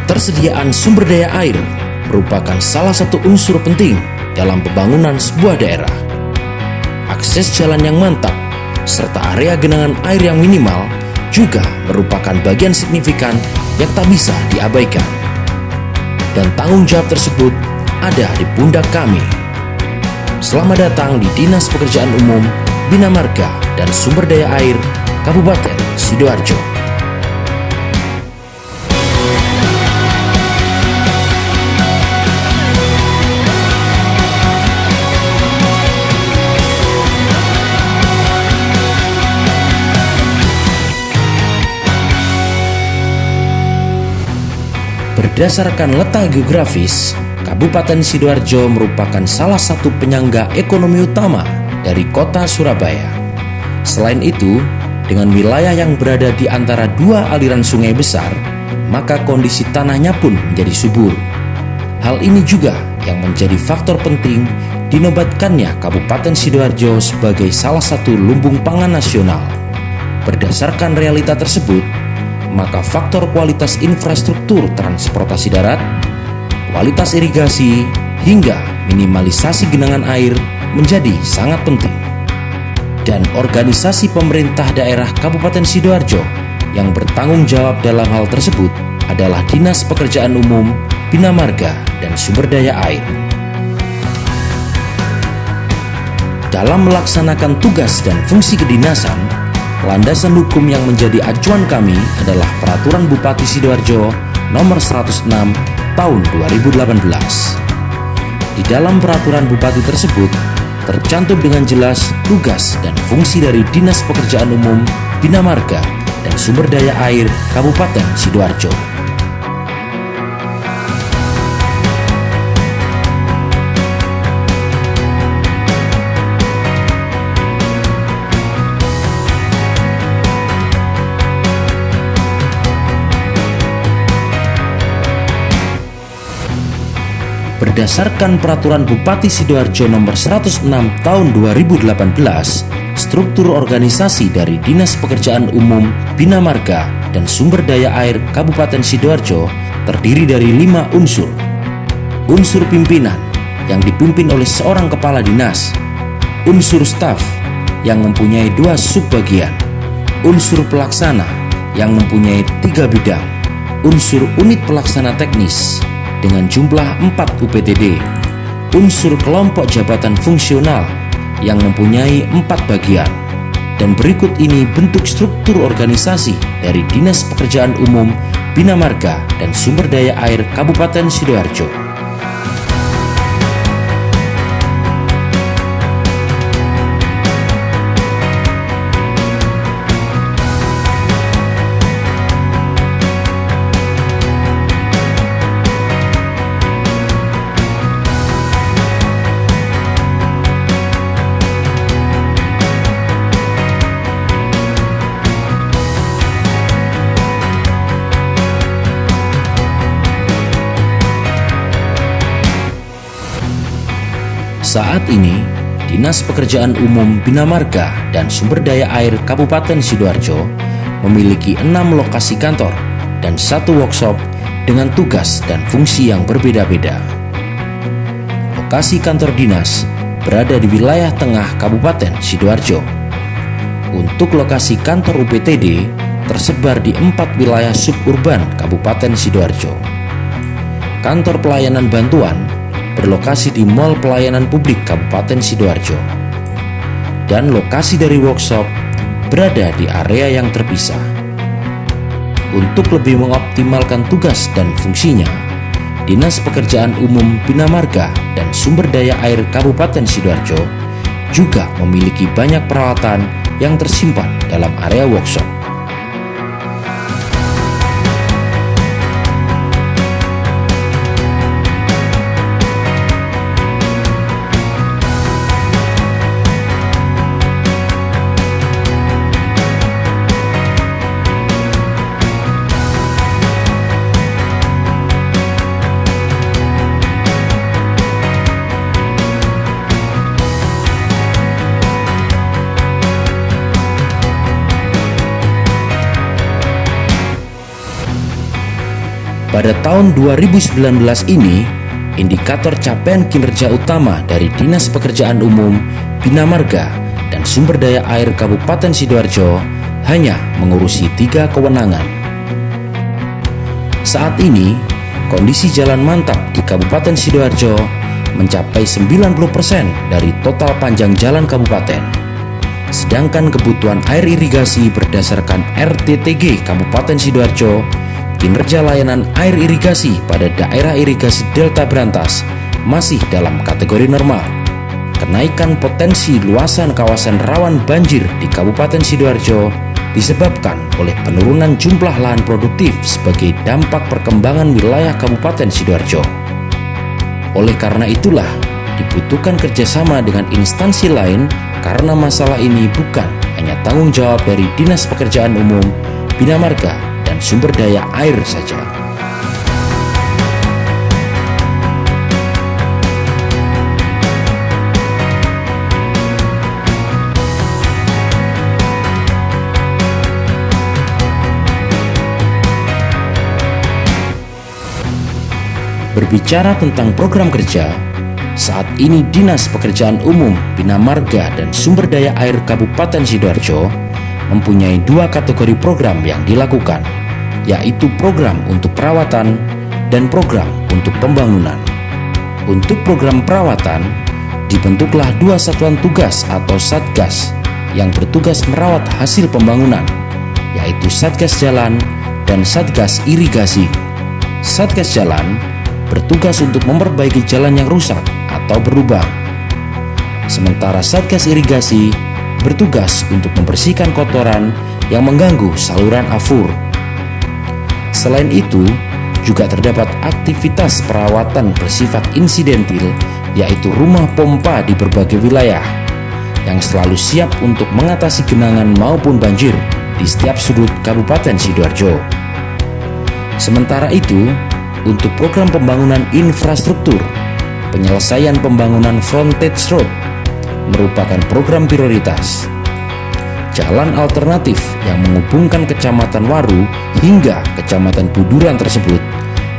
Ketersediaan sumber daya air merupakan salah satu unsur penting dalam pembangunan sebuah daerah. Akses jalan yang mantap serta area genangan air yang minimal juga merupakan bagian signifikan yang tak bisa diabaikan. Dan tanggung jawab tersebut ada di pundak kami. Selamat datang di Dinas Pekerjaan Umum, Bina Marga dan Sumber Daya Air Kabupaten Sidoarjo. Berdasarkan letak geografis, Kabupaten Sidoarjo merupakan salah satu penyangga ekonomi utama dari kota Surabaya. Selain itu, dengan wilayah yang berada di antara dua aliran sungai besar, maka kondisi tanahnya pun menjadi subur. Hal ini juga yang menjadi faktor penting dinobatkannya Kabupaten Sidoarjo sebagai salah satu lumbung pangan nasional. Berdasarkan realita tersebut, maka faktor kualitas infrastruktur transportasi darat, kualitas irigasi, hingga minimalisasi genangan air menjadi sangat penting. Dan organisasi pemerintah daerah Kabupaten Sidoarjo yang bertanggung jawab dalam hal tersebut adalah Dinas Pekerjaan Umum, Bina Marga, dan Sumber Daya Air. Dalam melaksanakan tugas dan fungsi kedinasan, landasan hukum yang menjadi acuan kami adalah Peraturan Bupati Sidoarjo Nomor 106 Tahun 2018. Di dalam Peraturan Bupati tersebut tercantum dengan jelas tugas dan fungsi dari Dinas Pekerjaan Umum, Bina Marga, dan Sumber Daya Air Kabupaten Sidoarjo. Berdasarkan Peraturan Bupati Sidoarjo Nomor 106 Tahun 2018, struktur organisasi dari Dinas Pekerjaan Umum, Bina Marga, dan Sumber Daya Air Kabupaten Sidoarjo terdiri dari 5 unsur. Unsur pimpinan yang dipimpin oleh seorang kepala dinas, unsur staf yang mempunyai 2 subbagian, unsur pelaksana yang mempunyai 3 bidang, unsur unit pelaksana teknis dengan jumlah 4 UPTD, unsur kelompok jabatan fungsional yang mempunyai 4 bagian. Dan berikut ini bentuk struktur organisasi dari Dinas Pekerjaan Umum, Bina Marga, dan Sumber Daya Air Kabupaten Sidoarjo. Saat ini, Dinas Pekerjaan Umum, Bina Marga, dan Sumber Daya Air Kabupaten Sidoarjo memiliki 6 lokasi kantor dan 1 workshop dengan tugas dan fungsi yang berbeda-beda. Lokasi kantor dinas berada di wilayah tengah Kabupaten Sidoarjo. Untuk lokasi kantor UPTD tersebar di 4 wilayah suburban Kabupaten Sidoarjo. Kantor pelayanan bantuan berlokasi di Mall Pelayanan Publik Kabupaten Sidoarjo. Dan lokasi dari workshop berada di area yang terpisah. Untuk lebih mengoptimalkan tugas dan fungsinya, Dinas Pekerjaan Umum, Bina Marga, dan Sumber Daya Air Kabupaten Sidoarjo juga memiliki banyak peralatan yang tersimpan dalam area workshop. Pada tahun 2019 ini, indikator capaian kinerja utama dari Dinas Pekerjaan Umum, Bina Marga, dan Sumber Daya Air Kabupaten Sidoarjo hanya mengurusi 3 kewenangan. Saat ini, kondisi jalan mantap di Kabupaten Sidoarjo mencapai 90% dari total panjang jalan kabupaten. Sedangkan kebutuhan air irigasi berdasarkan RTTG Kabupaten Sidoarjo, kinerja layanan air irigasi pada daerah irigasi Delta Brantas masih dalam kategori normal. Kenaikan potensi luasan kawasan rawan banjir di Kabupaten Sidoarjo disebabkan oleh penurunan jumlah lahan produktif sebagai dampak perkembangan wilayah Kabupaten Sidoarjo. Oleh karena itulah, dibutuhkan kerjasama dengan instansi lain karena masalah ini bukan hanya tanggung jawab dari Dinas Pekerjaan Umum, Bina Marga, dan Sumber Daya Air saja. Berbicara tentang program kerja, saat ini Dinas Pekerjaan Umum, Bina Marga, dan Sumber Daya Air Kabupaten Sidoarjo mempunyai 2 kategori program yang dilakukan, yaitu program untuk perawatan dan program untuk pembangunan. Untuk program perawatan, dibentuklah 2 satuan tugas atau Satgas yang bertugas merawat hasil pembangunan, yaitu Satgas Jalan dan Satgas Irigasi. Satgas Jalan bertugas untuk memperbaiki jalan yang rusak atau berlubang. Sementara Satgas Irigasi bertugas untuk membersihkan kotoran yang mengganggu saluran afur. Selain itu, juga terdapat aktivitas perawatan bersifat insidentil, yaitu rumah pompa di berbagai wilayah, yang selalu siap untuk mengatasi genangan maupun banjir di setiap sudut Kabupaten Sidoarjo. Sementara itu, untuk program pembangunan infrastruktur, penyelesaian pembangunan frontage road merupakan program prioritas. Jalan alternatif yang menghubungkan Kecamatan Waru hingga Kecamatan Buduran tersebut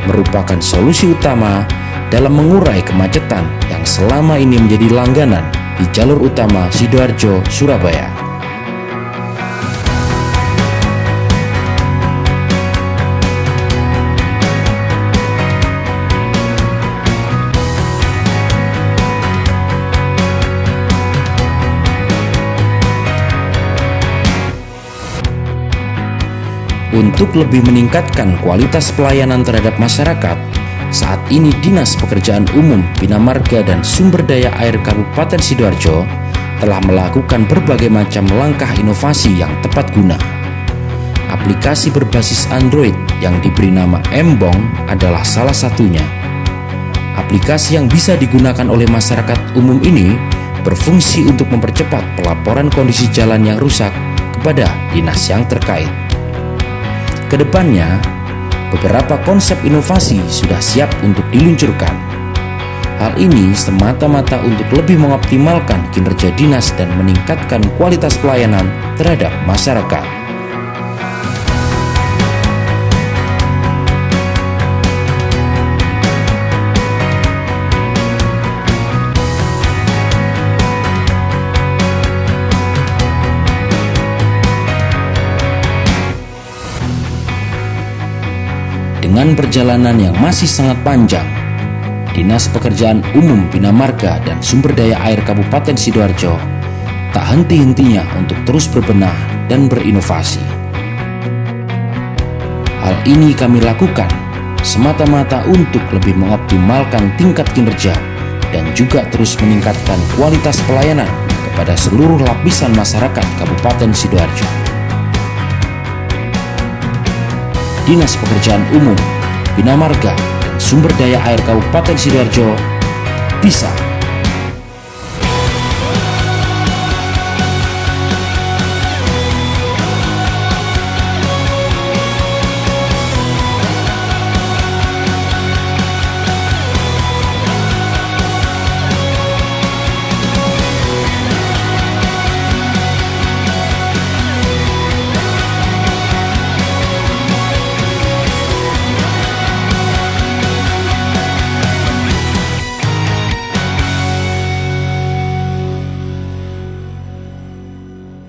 merupakan solusi utama dalam mengurai kemacetan yang selama ini menjadi langganan di jalur utama Sidoarjo, Surabaya. Untuk lebih meningkatkan kualitas pelayanan terhadap masyarakat, saat ini Dinas Pekerjaan Umum, Bina Marga, dan Sumber Daya Air Kabupaten Sidoarjo telah melakukan berbagai macam langkah inovasi yang tepat guna. Aplikasi berbasis Android yang diberi nama Embong adalah salah satunya. Aplikasi yang bisa digunakan oleh masyarakat umum ini berfungsi untuk mempercepat pelaporan kondisi jalan yang rusak kepada dinas yang terkait. Kedepannya, beberapa konsep inovasi sudah siap untuk diluncurkan. Hal ini semata-mata untuk lebih mengoptimalkan kinerja dinas dan meningkatkan kualitas pelayanan terhadap masyarakat. Dengan perjalanan yang masih sangat panjang, Dinas Pekerjaan Umum, Bina Marga, dan Sumber Daya Air Kabupaten Sidoarjo tak henti-hentinya untuk terus berbenah dan berinovasi. Hal ini kami lakukan semata-mata untuk lebih mengoptimalkan tingkat kinerja dan juga terus meningkatkan kualitas pelayanan kepada seluruh lapisan masyarakat Kabupaten Sidoarjo. Dinas Pekerjaan Umum, Bina Marga, dan Sumber Daya Air Kabupaten Sidoarjo bisa